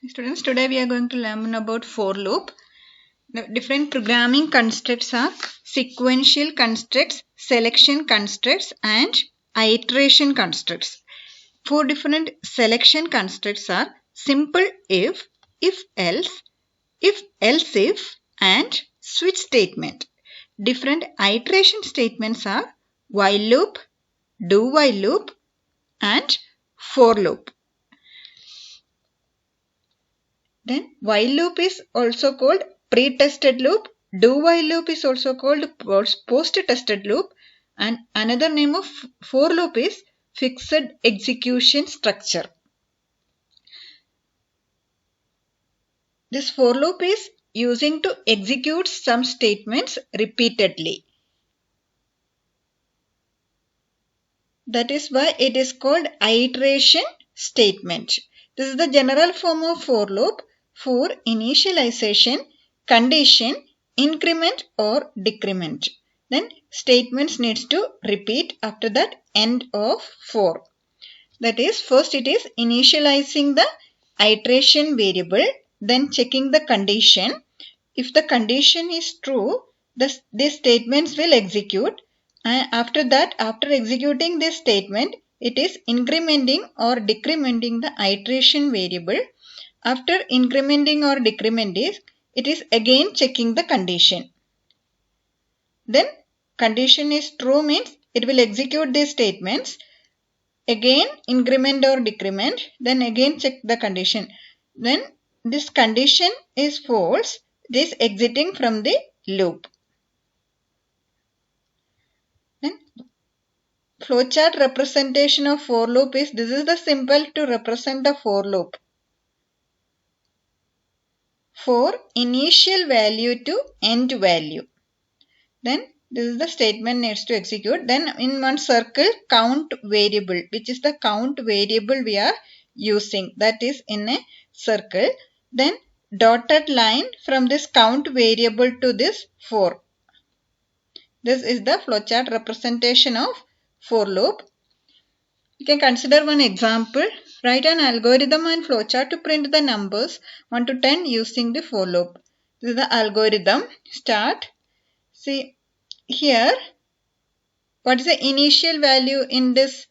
Students, today we are going to learn about for loop. The different programming constructs are sequential constructs, selection constructs, and iteration constructs. Four different selection constructs are simple if else, if else if, and switch statement. Different iteration statements are while loop, do while loop, and for loop. Then while loop is also called pre-tested loop. Do while loop is also called post-tested loop. And another name of for loop is fixed execution structure. This for loop is using to execute some statements repeatedly. That is why it is called iteration statement. This is the general form of for loop. For initialization, condition, increment or decrement. Then statements needs to repeat after that end of for. That is, first it is initializing the iteration variable, then checking the condition. If the condition is true, these statements will execute. And after that, after executing this statement, it is incrementing or decrementing the iteration variable. After incrementing or decrementing, it is again checking the condition. Then condition is true means it will execute these statements. Again increment or decrement, then again check the condition. Then this condition is false, it is exiting from the loop. Then flowchart representation of for loop is, this is the symbol to represent the for loop. For initial value to end value. Then this is the statement needs to execute. Then in one circle count variable, which is the count variable we are using, that is in a circle. Then dotted line from this count variable to this for. This is the flowchart representation of for loop. You can consider one example. Write an algorithm and flowchart to print the numbers 1 to 10 using the for loop. This is the algorithm. Start. See here, what is the initial value in this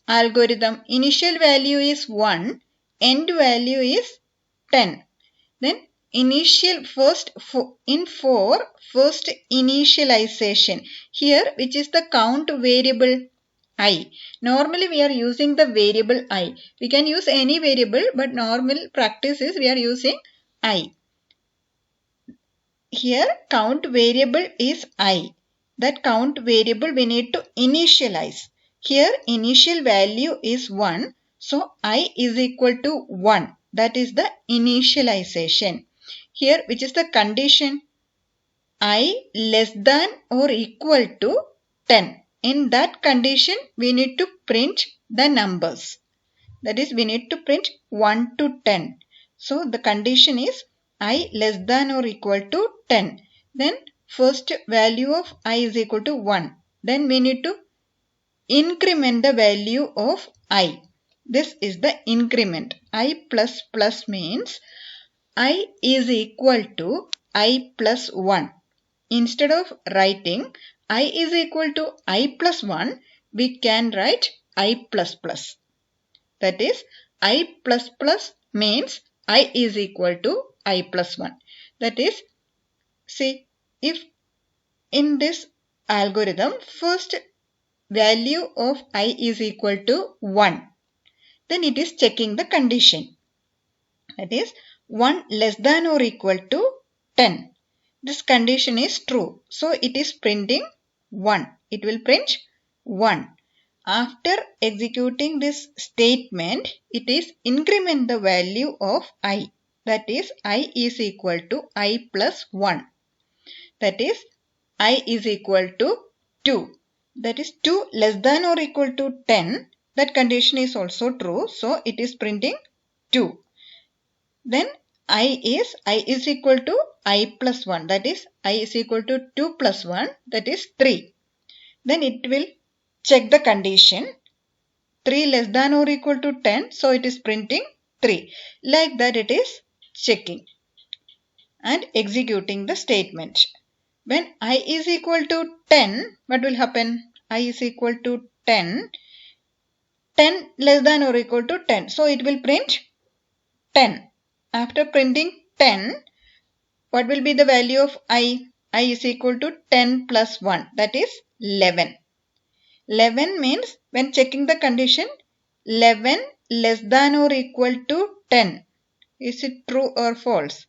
algorithm? Initial value is 1, end value is 10. Then initial first in for first initialization here, which is the count variable I. Normally we are using the variable I. We can use any variable, but normal practice is we are using I. Here count variable is I. That count variable we need to initialize. Here initial value is 1. So I is equal to 1. That is the initialization. Here, which is the condition? I less than or equal to 10. In that condition, we need to print the numbers. That is, we need to print 1 to 10. So the condition is I less than or equal to 10. Then first value of I is equal to 1. Then we need to increment the value of I. This is the increment. I plus plus means I is equal to I plus 1. Instead of writing I is equal to I plus 1, we can write I plus plus. That is, I plus plus means I is equal to I plus 1. That is, see, if in this algorithm, first value of I is equal to 1, then it is checking the condition. That is, 1 less than or equal to 10. This condition is true. So it is printing 1. It will print 1. After executing this statement, it is increment the value of I. That is, I is equal to I plus 1. That is, I is equal to 2. That is 2 less than or equal to 10. That condition is also true. So it is printing 2. Then I is equal to I plus 1. That is, I is equal to 2 plus 1. That is 3. Then it will check the condition. 3 less than or equal to 10. So it is printing 3. Like that it is checking and executing the statement. When I is equal to 10, what will happen? I is equal to 10. 10 less than or equal to 10. So it will print 10. After printing 10, what will be the value of I? I is equal to 10 plus 1. That is 11. 11 means when checking the condition, 11 less than or equal to 10. Is it true or false?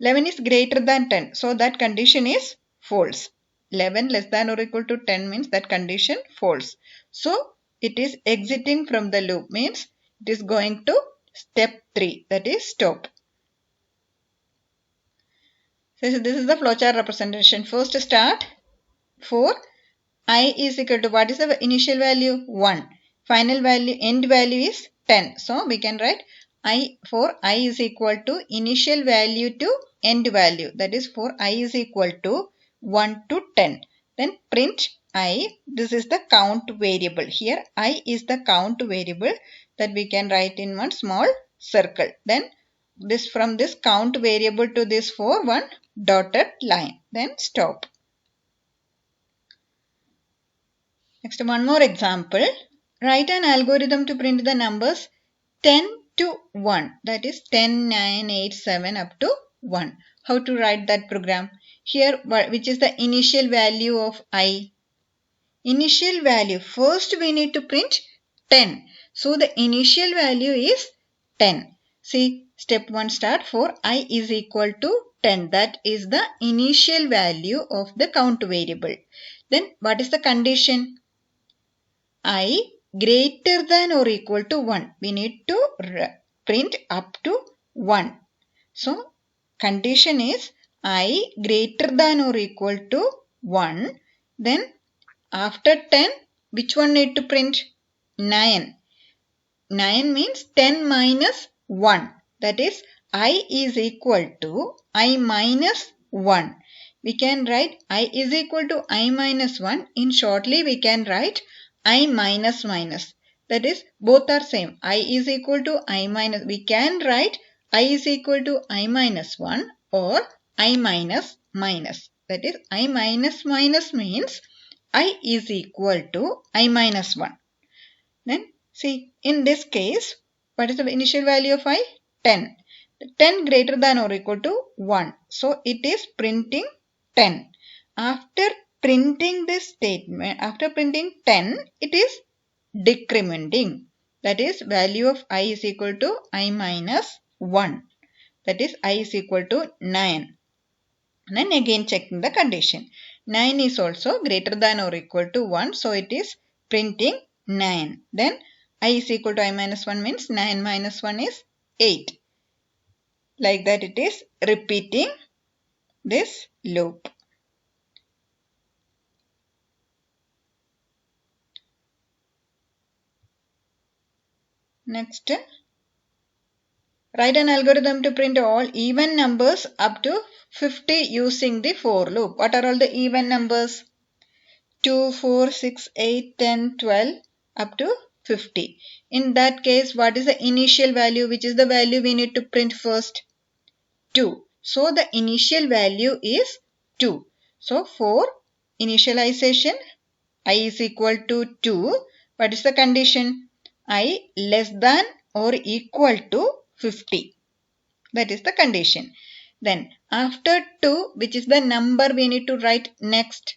11 is greater than 10. So that condition is false. 11 less than or equal to 10 means that condition false. So it is exiting from the loop, means it is going to step 3, that is stop. So this is the flowchart representation. First start for I is equal to, what is the initial value? 1. Final value, end value is 10. So we can write I for I is equal to initial value to end value. That is for I is equal to 1 to 10. Then print I. This is the count variable. Here I is the count variable that we can write in one small circle. Then this, from this count variable to this for one dotted line. Then stop. Next, one more example. Write an algorithm to print the numbers 10 to 1. That is 10, 9, 8, 7 up to 1. How to write that program? Here, which is the initial value of I? Initial value. First we need to print 10. So the initial value is 10. See, step 1 start for I is equal to 10. That is the initial value of the count variable. Then what is the condition? I greater than or equal to 1. We need to print up to 1. So, condition is I greater than or equal to 1. Then, after 10, which one need to print? 9. 9 means 10 minus 1. That is, I is equal to I minus 1. We can write I is equal to I minus 1. In shortly, we can write I minus minus. That is, both are same. I is equal to I minus. We can write I is equal to I minus 1 or I minus minus. That is, I minus minus means I is equal to I minus 1. Then see, in this case, what is the initial value of I? 10. 10 greater than or equal to 1. So it is printing 10. After printing this statement, after printing 10, it is decrementing. That is, value of I is equal to I minus 1. That is, I is equal to 9. And then again checking the condition. 9 is also greater than or equal to 1. So it is printing 9. Then I is equal to I minus 1 means 9 minus 1 is 8. Like that it is repeating this loop. Next, write an algorithm to print all even numbers up to 50 using the for loop. What are all the even numbers? 2, 4, 6, 8, 10, 12 up to 50. In that case, what is the initial value? Which is the value we need to print first? 2. So the initial value is 2. So for initialization, I is equal to 2. What is the condition? I less than or equal to 50. That is the condition. Then after 2, which is the number we need to write next?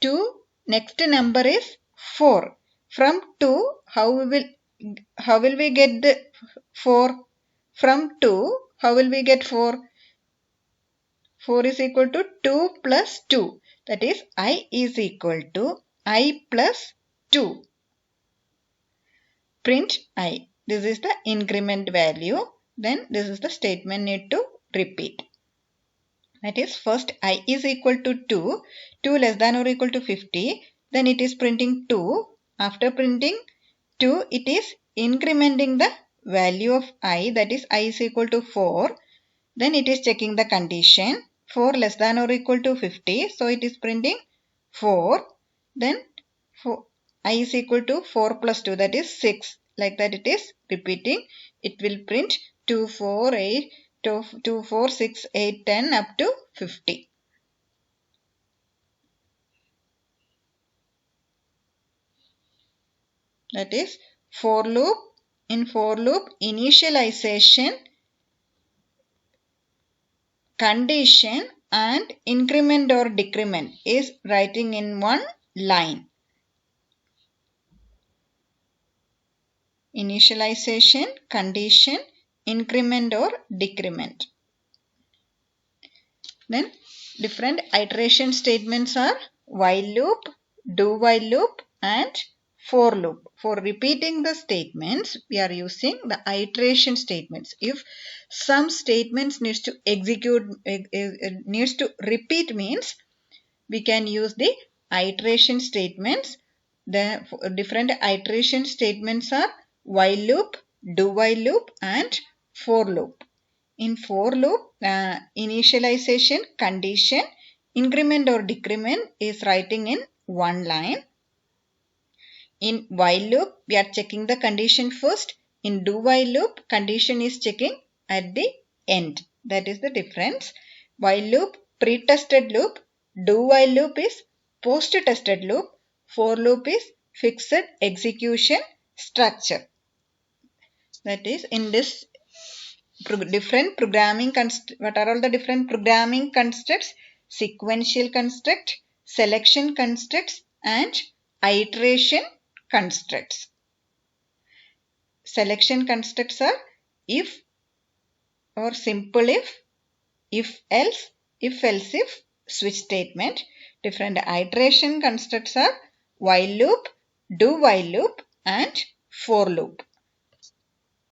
2, next number is 4. From 2, how will we get the 4? From 2, how will we get 4? 4 is equal to 2 plus 2. That is, I is equal to I plus 2. Print I. This is the increment value. Then this is the statement need to repeat. That is, first I is equal to 2. 2 less than or equal to 50. Then it is printing 2. After printing 2, it is incrementing the value of I. That is, I is equal to 4. Then it is checking the condition. 4 less than or equal to 50. So it is printing 4. Then I is equal to 4 plus 2, that is 6. like that it is repeating. It will print 2, 4, 8, 2, 4, 6, 8, 10 up to 50. That is for loop. In for loop, initialization, condition and increment or decrement is writing in one line. Initialization, condition, increment or decrement. Then different iteration statements are while loop, do while loop and for loop. For repeating the statements, we are using the iteration statements. If some statements needs to execute, needs to repeat means, we can use the iteration statements. The different iteration statements are while loop, do while loop and for loop. In for loop, initialization, condition, increment or decrement is writing in one line. In while loop, we are checking the condition first. In do while loop, condition is checking at the end. That is the difference. While loop, pre-tested loop. Do while loop is post-tested loop. For loop is fixed execution structure. That is, in this different programming what are all the different programming constructs? Sequential construct, selection constructs and iteration constructs. Selection constructs are if or simple if else, if else if, switch statement. Different iteration constructs are while loop, do while loop and for loop.